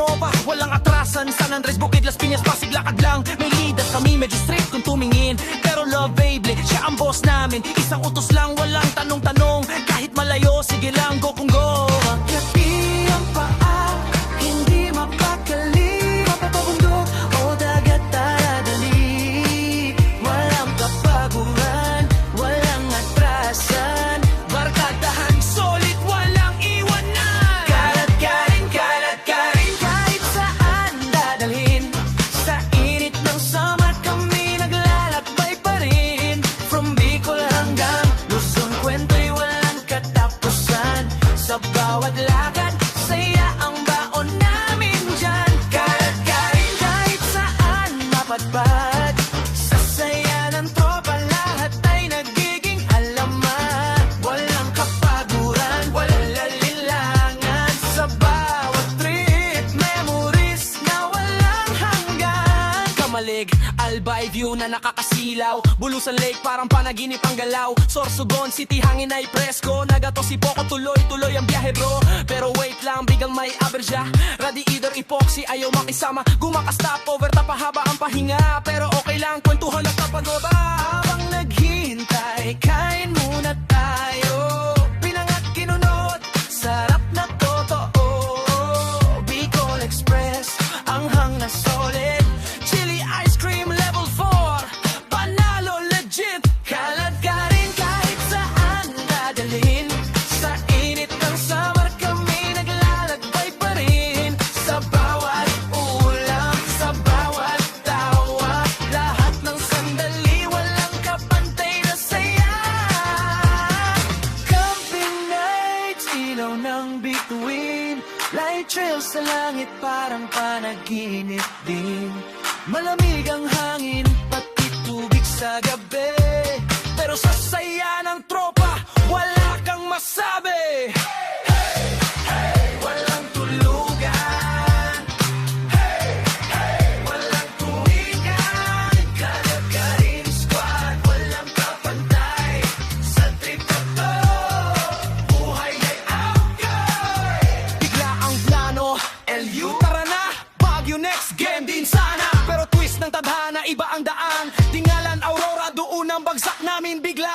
Nova, walang atrasan. San Andres, Bukid, Las Piñas, Pasig, lakad lang. May leader kami, medyo strict kung tumingin. Pero lovable, siya ang boss namin. Isang utos lang, walang tanong-tanong. Kahit malayo, sige lang, go kung go. Magkati ang paa, hindi mapakali. Mapapabundok o dagat taradali. Walang kapaguran, walang atrasan. Barkadahan, solid, walang iwanan. Kalat ka rin, kahit saan dadalhin. Sa init ng summer kami naglalakbay pa rin. From Bicol hanggang Luzon, kwento'y walang katapusan. Sa bawat lakad, saya ang baon namin dyan. Kalat ka rin, kahit saan mapadpad. Sa saya ng tropa, lahat ay nagiging alaman. Walang kapaguran, walang lalinlangan. Sa bawat trip, memories na walang hanggan. Kamalig, Albay view na nakakasilaw. Bulusan Lake, parang panaginip ang galaw. Sorsogon City, hangin ay presko. Nagato si Poco, tuloy-tuloy ang biyahe bro. Pero wait lang, bigang may aberja. Radiator epoxy, ayaw makisama. Gumakas stopover, tapahaba ang pahinga. Pero okay lang, kwentuhan at kapagoba. Habang naghihintay, kain muna tayo. Pinangat kinunot, sarap na totoo. Bicol Express, anghang na solid. Chili ice cream level 4, panalo legit. Kalat ka rin, kahit saan dadalhin. Sa init ng summer kami naglalakbay pa rin. Sa bawat ulam, sa bawat tawa. Lahat ng sandali, walang kapantay na saya. Camping nights, ilaw ng bituin. Light trails sa langit, parang panaginip din. Malamig ang hangin, pati tubig sa gabi. Pero sa saya ng tropa, wala kang masabi. Hey, hey, walang tulugan. Hey, hey, walang tuwigan. Kalat ka rin squad, walang kapantay. Sa trip na to, buhay ay outgoing. Bigla ang plano, LU, tara na. Baguio next game din sana. Pero twist ng tadhana, iba ang daan. Tingalan Aurora, doon ang bagsak namin bigla.